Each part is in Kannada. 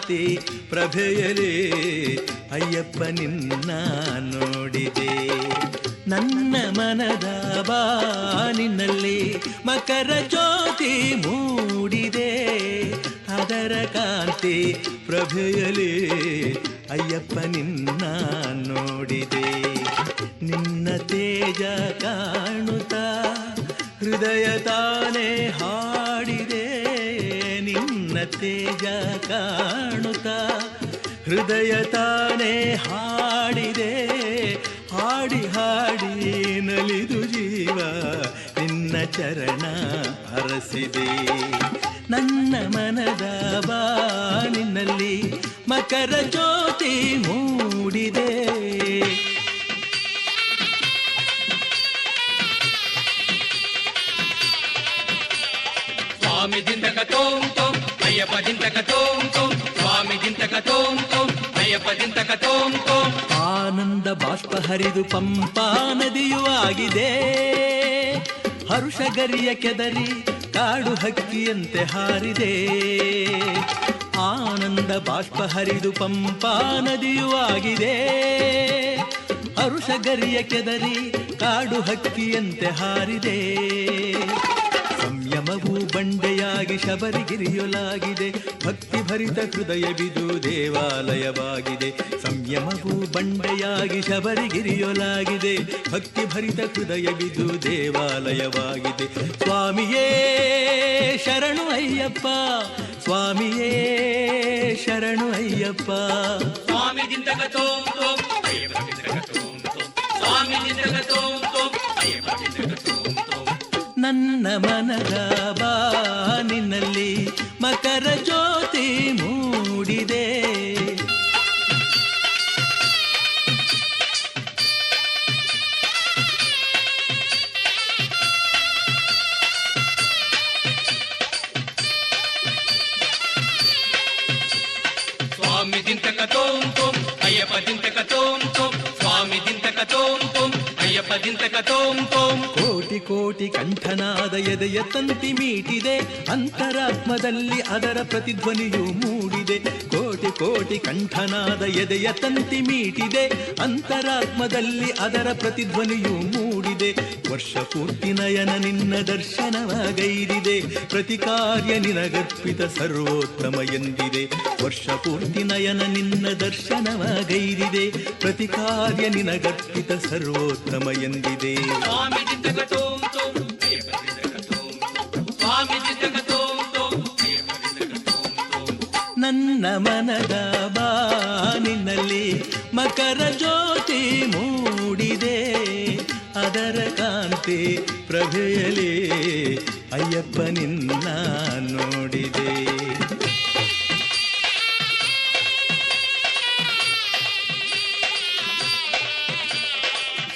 ಕಾಂತಿ ಪ್ರಭೆಯಲೇ ಅಯ್ಯಪ್ಪ ನಿನ್ನ ನೋಡಿದೆ. ನನ್ನ ಮನದ ಬಾನಿನಲ್ಲಿ ಮಕರ ಜ್ಯೋತಿ ಮೂಡಿದೆ, ಅದರ ಕಾಂತಿ ಪ್ರಭೆಯಲೇ ಅಯ್ಯಪ್ಪ ನಿನ್ನ ನೋಡಿದೆ. ನಿನ್ನ ತೇಜ ಕಾಣುತ್ತಾ ಹೃದಯ ತಾನೇ ಹಾಡಿದೆ, ನಿನ್ನ ತೇಜ ಕಾಣುತ್ತಾ ಹೃದಯ ತಾನೇ ಹಾಡಿದೆ. ಹಾಡಿ ಹಾಡಿ ನಲಿದು ಜೀವ ನಿನ್ನ ಚರಣ ಹರಸಿದೆ. ನನ್ನ ಮನದ ಬಾನಿನಲ್ಲಿ ಮಕರ ಜ್ಯೋತಿ ಮೂಡಿದೆ. ಸ್ವಾಮಿ ದಿಂತಕ ತೋಂ ತೋಂ ಅಯ್ಯಪ್ಪ ದಿಂತಕ ತೋಂ ತೋಂ, ಸ್ವಾಮಿ ದಿಂತಕ ತೋಂ ತೋಂ ಅಯ್ಯಪ್ಪ ದಿಂತಕ ತೋಂ ತೋಂ. ಆನಂದ ಬಾಷ್ಪ ಹರಿದು ಪಂಪಾ ನದಿಯೂ ಆಗಿದೆ, ಹರುಷಗರಿಯ ಕೆದರಿ ಕಾಡು ಹಕ್ಕಿಯಂತೆ ಹಾರಿದೆ. ಆನಂದ ಬಾಷ್ಪ ಹರಿದು ಪಂಪಾ ನದಿಯೂ ಆಗಿದೆ, ಹರುಷಗರಿಯ ಕೆದರಿ ಕಾಡು ಹಕ್ಕಿಯಂತೆ ಹಾರಿದೆ. ಸಂಯಮವು ಬಂಡೆಯಾಗಿ ಶಬರಿಗಿರಿಯೊಲಾಗಿದೆ, ಭಕ್ತಿ ಭರಿತ ಹೃದಯ ಬಿದು ದೇವಾಲಯವಾಗಿದೆ. ಸಂಯಮವು ಬಂಡೆಯಾಗಿ ಶಬರಿಗಿರಿಯೊಲಾಗಿದೆ, ಭಕ್ತಿ ಭರಿತ ಹೃದಯ ಬಿದು ದೇವಾಲಯವಾಗಿದೆ. ಸ್ವಾಮಿಯೇ ಶರಣು ಅಯ್ಯಪ್ಪ, ಸ್ವಾಮಿಯೇ ಶರಣು ಅಯ್ಯಪ್ಪ. ಸ್ವಾಮಿ ದಿಂತಕ ತೋಂ ತೋಂ ಅಯ್ಯಪ್ಪ ದಿಂತಕ ತೋಂ ತೋಂ, ಸ್ವಾಮಿ ದಿಂತಕ ತೋಂ ತೋಂ ಅಯ್ಯಪ್ಪ ದಿಂತಕ ತೋಂ ತೋಂ. ನನ್ನ ಮನದ ಬಾನಿನಲ್ಲಿ ಮಕರ ಜ್ಯೋತಿ ಮೂಡಿದೆ. ಸ್ವಾಮಿ ದಿಂತಕ ತೋಂ ತೋಂ ಅಯ್ಯಪ್ಪ ದಿಂತಕ ತೋಂ ತೋಂ, ಸ್ವಾಮಿ ದಿಂತಕ ತೋಂ ತೋಂ ಅಯ್ಯಪ್ಪ ದಿಂತಕ ತೋಂ ತೋಂ. ಕೋಟಿ ಕೋಟಿ ಕಂಠನಾದ ಎದೆಯ ತಂತಿ ಮೀಟಿದೆ, ಅಂತರಾತ್ಮದಲ್ಲಿ ಅದರ ಪ್ರತಿಧ್ವನಿಯು ಮೂಡಿದೆ. ಕೋಟಿ ಕೋಟಿ ಕಂಠನಾದ ಎದೆಯ ತಂತಿ ಮೀಟಿದೆ, ಅಂತರಾತ್ಮದಲ್ಲಿ ಅದರ ಪ್ರತಿಧ್ವನಿಯು ಮೂಡಿದೆ. ವರ್ಷ ಪೂರ್ತಿ ನಯನ ನಿನ್ನ ದರ್ಶನವಾಗೈದಿದೆ, ಪ್ರತಿ ಕಾರ್ಯ ನಿನಗರ್ಪಿತ ಸರ್ವೋತ್ತಮ ಎಂದಿದೆ. ವರ್ಷ ಪೂರ್ತಿ ನಯನ ನಿನ್ನ ದರ್ಶನವಾಗೈದಿದೆ, ಪ್ರತಿ ಕಾರ್ಯ ನಿನಗರ್ಪಿತ ಸರ್ವೋತ್ತಮ ಎಂದಿದೆ. ಸ್ವಾಮಿ ದಿಂತಕ ತೋಂ ತೋಂ ಅಯ್ಯಪ್ಪ ದಿಂತಕ ತೋಂ ತೋಂ, ಸ್ವಾಮಿ ದಿಂತಕ ತೋಂ ತೋಂ ಅಯ್ಯಪ್ಪ ದಿಂತಕ ತೋಂ ತೋಂ. ನನ್ನ ಮನದ ಬಾನಿನಲ್ಲಿ ಮಕರ ಜ್ಯೋತಿ ಮೂಡಿದೆ, ಅದರ ಕಾಂತಿ ಪ್ರಭೆಯಲೇ ಅಯ್ಯಪ್ಪ ನಿನ್ನ ನೋಡಿದೆ.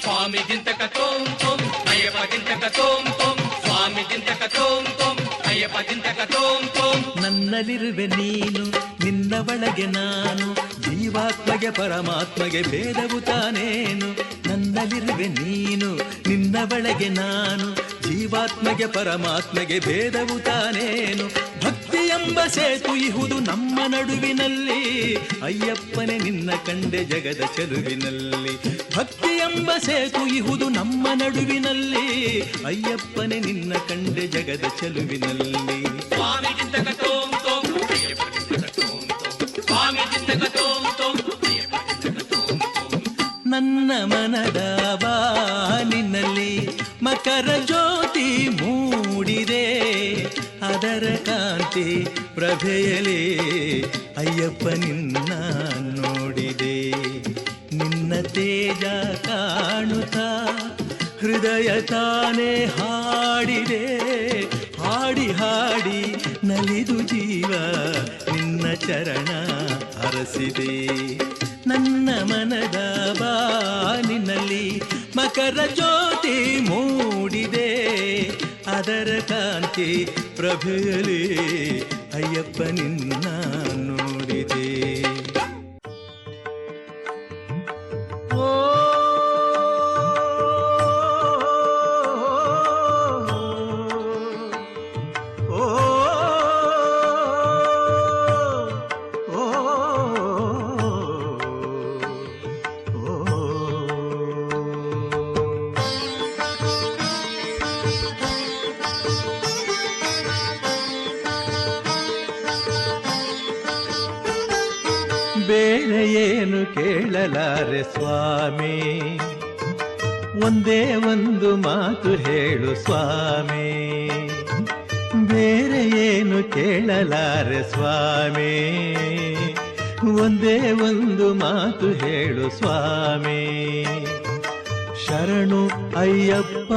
ಸ್ವಾಮಿ ದಿಂತಕ ತೋಂ ತೋಂ ಅಯ್ಯಪ್ಪ ದಿಂತಕ ತೋಂ ತೋಂ, ಸ್ವಾಮಿ ದಿಂತಕ ತೋಂ ತೋಂ ಅಯ್ಯಪ್ಪ ದಿಂತಕ ತೋಂ ತೋಂ. ನನ್ನಲ್ಲಿರುವೆ ನೀನು, ನಿನ್ನ ಒಳಗೆ ನಾನು, ಜೀವಾತ್ಮಗೆ ಪರಮಾತ್ಮಗೆ ಭೇದವು ತಾನೇನು. ನನ್ನಲ್ಲಿರುವೆ ನೀನು, ನಿನ್ನ ಒಳಗೆ ನಾನು, ಜೀವಾತ್ಮಗೆ ಪರಮಾತ್ಮಗೆ ಭೇದವು ತಾನೇನು. ಭಕ್ತಿ ಎಂಬ ಸೇತು ಇಹುದು ನಮ್ಮ ನಡುವಿನಲ್ಲಿ, ಅಯ್ಯಪ್ಪನೇ ನಿನ್ನ ಕಂಡೆ ಜಗದ ಚೆಲುವಿನಲ್ಲಿ. ಭಕ್ತಿ ಎಂಬ ಸೇತು ಇಹುದು ನಮ್ಮ ನಡುವಿನಲ್ಲಿ, ಅಯ್ಯಪ್ಪನೇ ನಿನ್ನ ಕಂಡೆ ಜಗದ ಚೆಲುವಿನಲ್ಲಿ. ಸ್ವಾಮಿ ದಿಂತಕ ತೋಂ ತೋಂ ಅಯ್ಯಪ್ಪ ದಿಂತಕ ತೋಂ ತೋಂ, ಸ್ವಾಮಿ ದಿಂತಕ ತೋಂ ತೋಂ ಅಯ್ಯಪ್ಪ ದಿಂತಕ ತೋಂ ತೋಂ. ನನ್ನ ಮನದ ಬಾನಿನಲ್ಲಿ ಮಕರ ಜ್ಯೋತಿ ಮೂಡಿದೆ, ಅದರ ಕಾಂತಿ ಪ್ರಭೆಯಲೇ ಅಯ್ಯಪ್ಪ ನಿನ್ನ ನೋಡಿದೆ. ನಿನ್ನ ತೇಜ ಕಾಣುತ್ತಾ ಹೃದಯ ತಾನೇ ಹಾಡಿದೆ, ಹಾಡಿ ಹಾಡಿ ನಲಿದು ಜೀವ ನಿನ್ನ ಚರಣ ಹರಸಿದೆ. ನನ್ನ ಮನದ ಬಾನಿನಲ್ಲಿ ಮಕರ ಜ್ಯೋತಿ ಮೂಡಿದೆ, ಅದರ ಕಾಂತಿ ಪ್ರಭೆಯಲೇ ಅಯ್ಯಪ್ಪ ನಿನ್ನ ನೋಡಿದೆ. ಬೇರೆ ಏನು ಕೇಳಲಾರೆ ಸ್ವಾಮಿ, ಒಂದೇ ಒಂದು ಮಾತು ಹೇಳು ಸ್ವಾಮಿ. ಬೇರೆ ಏನು ಕೇಳಲಾರೆ ಸ್ವಾಮಿ, ಒಂದೇ ಒಂದು ಮಾತು ಹೇಳು ಸ್ವಾಮಿ. ಶರಣು ಅಯ್ಯಪ್ಪ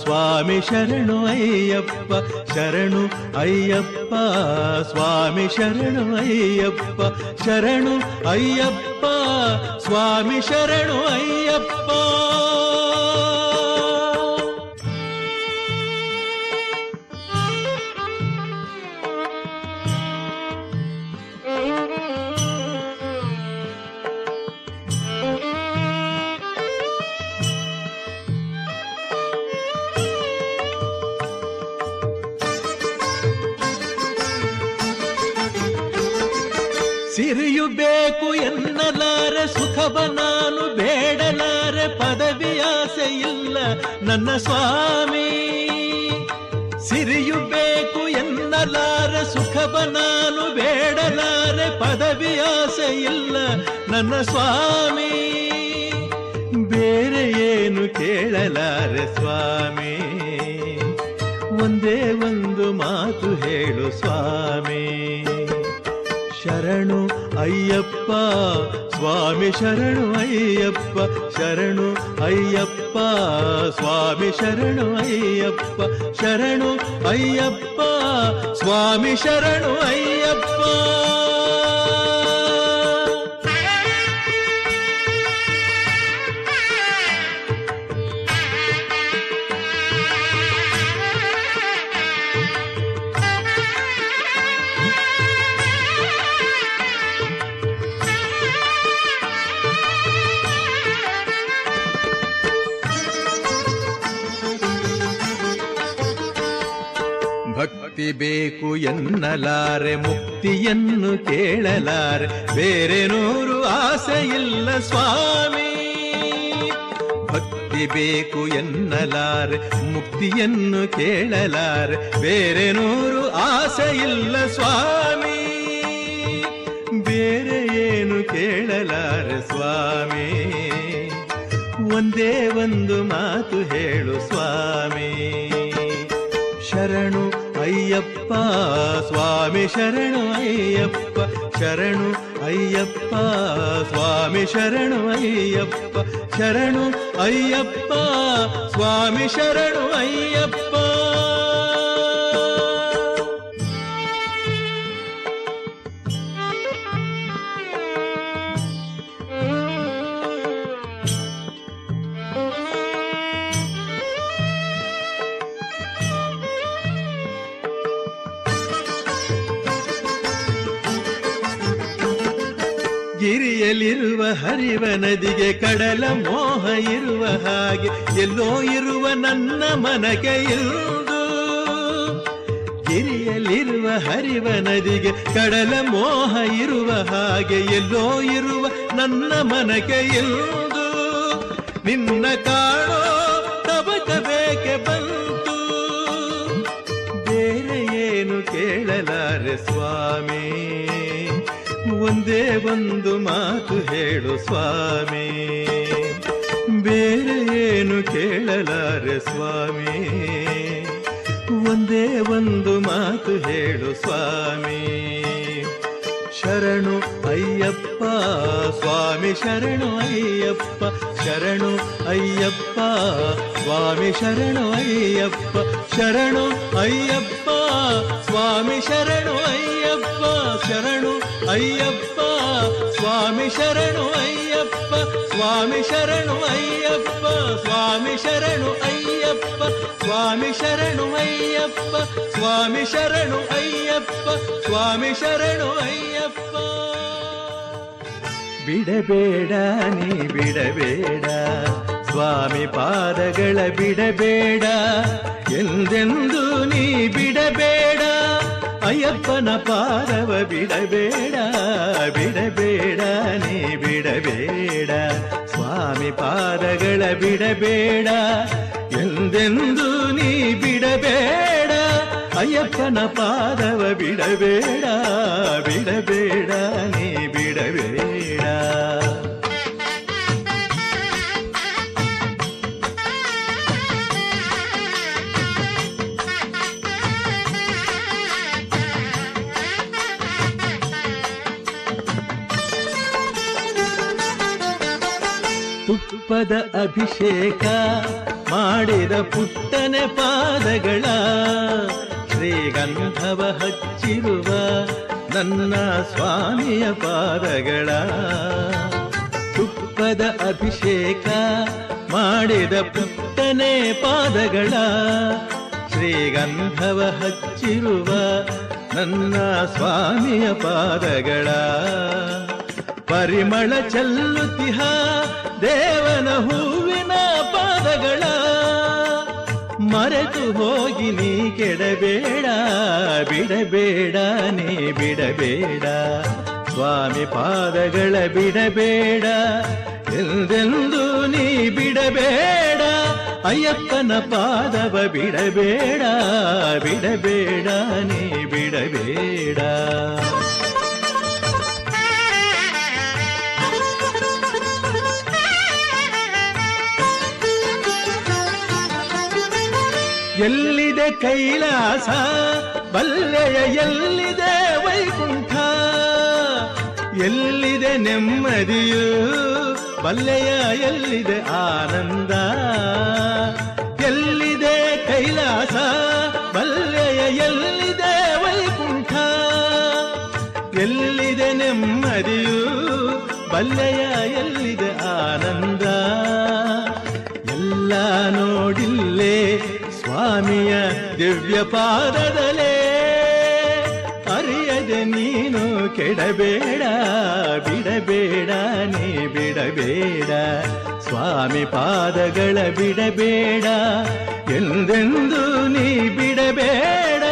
ಸ್ವಾಮಿ ಶರಣು ಅಯ್ಯಪ್ಪ, ಶರಣು ಅಯ್ಯಪ್ಪ ಸ್ವಾಮಿ ಶರಣು ಅಯ್ಯಪ್ಪ, ಶರಣು ಅಯ್ಯಪ್ಪ ಸ್ವಾಮಿ ಶರಣು ಅಯ್ಯಪ್ಪ. ಸಿರಿಯು ಬೇಕು ಎನ್ನಲಾರೆ ಸುಖವ ನಾನು ಬೇಡಲಾರೆ, ಪದವಿಯಾಸೆ ಇಲ್ಲ ನನ್ನ ಸ್ವಾಮಿ. ಸಿರಿಯು ಬೇಕು ಎನ್ನಲಾರೆ ಸುಖವ ನಾನು ಬೇಡಲಾರೆ, ಪದವಿಯಾಸೆ ಇಲ್ಲ ನನ್ನ ಸ್ವಾಮಿ. ಬೇರೆ ಏನು ಕೇಳಲಾರೆ ಸ್ವಾಮಿ, ಒಂದೇ ಒಂದು ಮಾತು ಹೇಳು ಸ್ವಾಮಿ. ಶರಣು ಅಯ್ಯಪ್ಪ ಸ್ವಾಮಿ ಶರಣು ಅಯ್ಯಪ್ಪ, ಶರಣು ಅಯ್ಯಪ್ಪ ಸ್ವಾಮಿ ಶರಣು ಅಯ್ಯಪ್ಪ, ಶರಣು ಅಯ್ಯಪ್ಪ ಸ್ವಾಮಿ ಶರಣು ಅಯ್ಯಪ್ಪ. ಭಕ್ತಿ ಬೇಕು ಎನ್ನಲಾರೆ ಮುಕ್ತಿಯನ್ನು ಕೇಳಲಾರೆ, ಬೇರೆ ನೂರು ಆಸೆ ಇಲ್ಲ ಸ್ವಾಮಿ. ಭಕ್ತಿ ಬೇಕು ಎನ್ನಲಾರೆ ಮುಕ್ತಿಯನ್ನು ಕೇಳಲಾರೆ, ಬೇರೆ ನೂರು ಆಸೆ ಇಲ್ಲ ಸ್ವಾಮಿ. ಬೇರೆ ಏನು ಕೇಳಲಾರೆ ಸ್ವಾಮಿ, ಒಂದೇ ಒಂದು ಮಾತು ಹೇಳು ಸ್ವಾಮಿ. ಶರಣು ಅಯ್ಯಪ್ಪ ಸ್ವಾಮಿ ಶರಣು ಅಯ್ಯಪ್ಪ, ಶರಣು ಅಯ್ಯಪ್ಪ ಸ್ವಾಮಿ ಶರಣು ಅಯ್ಯಪ್ಪ, ಶರಣು ಅಯ್ಯಪ್ಪ ಸ್ವಾಮಿ ಶರಣು ಅಯ್ಯಪ್ಪ. ಗಿರಿಯಲ್ಲಿರುವ ಹರಿವ ನದಿಗೆ ಕಡಲ ಮೋಹ ಇರುವ ಹಾಗೆ, ಎಲ್ಲೋ ಇರುವ ನನ್ನ ಮನಕ್ಕೆ ಇರುವುದು. ಗಿರಿಯಲ್ಲಿರುವ ಹರಿವ ನದಿಗೆ ಕಡಲ ಮೋಹ ಇರುವ ಹಾಗೆ, ಎಲ್ಲೋ ಇರುವ ನನ್ನ ಮನಕ್ಕೆ ಇರುವುದು. ನಿನ್ನ ಕಾಣೋ ತಬಕ ಬೇಕೆ ಬಂತು, ಬೇರೆ ಏನು ಕೇಳಲಾರೆ ಸ್ವಾಮಿ. ಒಂದೇ ಒಂದು ಮಾತು ಹೇಳು ಸ್ವಾಮಿ, ಬೇರೆ ಏನು ಕೇಳಲಾರೆ ಸ್ವಾಮಿ. ಒಂದೇ ಒಂದು ಮಾತು ಹೇಳು ಸ್ವಾಮಿ. ಶರಣು ಅಯ್ಯಪ್ಪ ಸ್ವಾಮಿ ಶರಣು ಅಯ್ಯಪ್ಪ, ಶರಣು ಅಯ್ಯಪ್ಪ ಸ್ವಾಮಿ ಶರಣು ಅಯ್ಯಪ್ಪ, ಶರಣು ಅಯ್ಯಪ್ಪ ಸ್ವಾಮಿ ಶರಣು ಅಯ್ಯಪ್ಪ, ಶರಣು ಅಯ್ಯಪ್ಪ ಸ್ವಾಮಿ ಶರಣು ಅಯ್ಯಪ್ಪ, ಸ್ವಾಮಿ ಶರಣು ಅಯ್ಯಪ್ಪ, ಸ್ವಾಮಿ ಶರಣು ಅಯ್ಯಪ್ಪ, ಸ್ವಾಮಿ ಶರಣು ಅಯ್ಯಪ್ಪ, ಸ್ವಾಮಿ ಶರಣು ಅಯ್ಯಪ್ಪ, ಸ್ವಾಮಿ ಶರಣು ಅಯ್ಯಪ್ಪ. ಬಿಡಬೇಡ ನೀ ಬಿಡಬೇಡ ಸ್ವಾಮಿ ಪಾದಗಳ ಬಿಡಬೇಡ, ಎಂದೆಂದು ನೀ ಬಿಡಬೇಡ ಅಯ್ಯಪ್ಪನ ಪಾದವ ಬಿಡಬೇಡ, ಬಿಡಬೇಡ ನೀ ಬಿಡಬೇಡ ಸ್ವಾಮಿ ಪಾದಗಳ ಬಿಡಬೇಡ, ಎಂದೆಂದು ನೀ ಬಿಡಬೇಡ ಅಯ್ಯಪ್ಪನ ಪಾದವ ಬಿಡಬೇಡ, ಬಿಡಬೇಡ ನೀ ಬಿಡಬೇಡ. ತುಪ್ಪದ ಅಭಿಷೇಕ ಮಾಡಿದ ಪುಟ್ಟನೆ ಪಾದಗಳ ಶ್ರೀಗಂಧವ ಹಚ್ಚಿರುವ ನನ್ನ ಸ್ವಾಮಿಯ ಪಾದಗಳ ತುಪ್ಪದ ಅಭಿಷೇಕ ಮಾಡಿದ ಪುಟ್ಟನೆ ಪಾದಗಳ ಶ್ರೀಗಂಧವ ಹಚ್ಚಿರುವ ನನ್ನ ಸ್ವಾಮಿಯ ಪಾದಗಳ ಪರಿಮಳ ಚೆಲ್ಲುತ್ತಿಹ ದೇವನ ಹೂವಿನ ಪಾದಗಳ ಮರೆತು ಹೋಗಿ ನೀ ಕೆಡಬೇಡ ಬಿಡಬೇಡ ನೀ ಬಿಡಬೇಡ ಸ್ವಾಮಿ ಪಾದಗಳ ಬಿಡಬೇಡ ಎಂದೆಂದು ನೀ ಬಿಡಬೇಡ ಅಯ್ಯಪ್ಪನ ಪಾದವ ಬಿಡಬೇಡ ಬಿಡಬೇಡ ನೀ ಬಿಡಬೇಡ ಎಲ್ಲಿದೆ ಕೈಲಾಸ ಬಲ್ಲೆಯ ಎಲ್ಲಿದೆ ವೈಕುಂಠ ಎಲ್ಲಿದೆ ನೆಮ್ಮದಿಯು ಬಲ್ಲೆಯ ಎಲ್ಲಿದೆ ಆನಂದ ಎಲ್ಲಿದೆ ಕೈಲಾಸ ಬಲ್ಲೆಯ ಎಲ್ಲಿದೆ ವೈಕುಂಠ ಎಲ್ಲಿದೆ ನೆಮ್ಮದಿಯು ಬಲ್ಲೆಯ ಎಲ್ಲಿದೆ ಆನಂದ ಎಲ್ಲ ನೋಡಿಲ್ಲೇ ಸ್ವಾಮಿಯ ದಿವ್ಯ ಪಾದದಲೇ ಅರಿಯದೆ ನೀನು ಕೆಡಬೇಡ ಬಿಡಬೇಡ ನೀ ಬಿಡಬೇಡ ಸ್ವಾಮಿ ಪಾದಗಳ ಬಿಡಬೇಡ ಎಂದೆಂದು ನೀ ಬಿಡಬೇಡ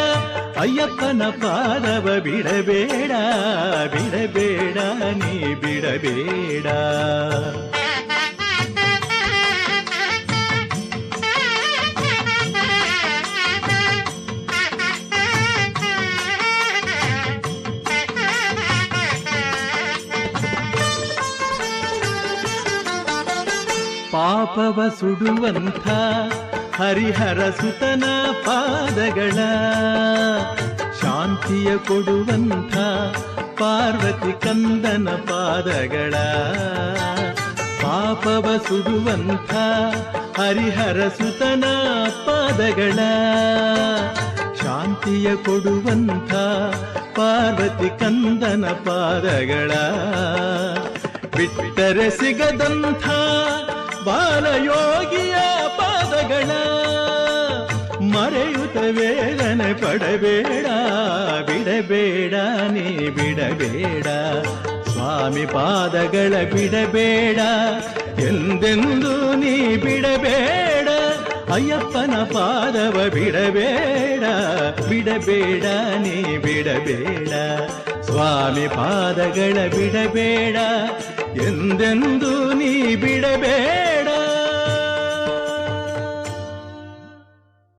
ಅಯ್ಯಪ್ಪನ ಪಾದವ ಬಿಡಬೇಡ ಬಿಡಬೇಡ ನೀ ಬಿಡಬೇಡ ಪಾಪವ ಸುಡುವಂಥ ಹರಿಹರ ಸುತನ ಪಾದಗಳ ಶಾಂತಿಯ ಕೊಡುವಂಥ ಪಾರ್ವತಿ ಕಂದನ ಪಾದಗಳ ಪಾಪವ ಸುಡುವಂಥ ಹರಿಹರ ಸುತನ ಪಾದಗಳ ಶಾಂತಿಯ ಕೊಡುವಂಥ ಪಾರ್ವತಿ ಕಂದನ ಪಾದಗಳ ಬಿಟ್ಟರೆ ಸಿಗದಂಥ ಬಾಲಯೋಗಿಯ ಪಾದಗಳ ಮರೆಯುತ್ತ ವೇದನೆ ಪಡಬೇಡ ಬಿಡಬೇಡ ನೀ ಬಿಡಬೇಡ ಸ್ವಾಮಿ ಪಾದಗಳ ಬಿಡಬೇಡ ಎಂದೆಂದು ನೀ ಬಿಡಬೇಡ ಅಯ್ಯಪ್ಪನ ಪಾದವ ಬಿಡಬೇಡ ಬಿಡಬೇಡ ನೀ ಬಿಡಬೇಡ ಸ್ವಾಮಿ ಪಾದಗಳ ಬಿಡಬೇಡ ಎಂದೆಂದು ನೀ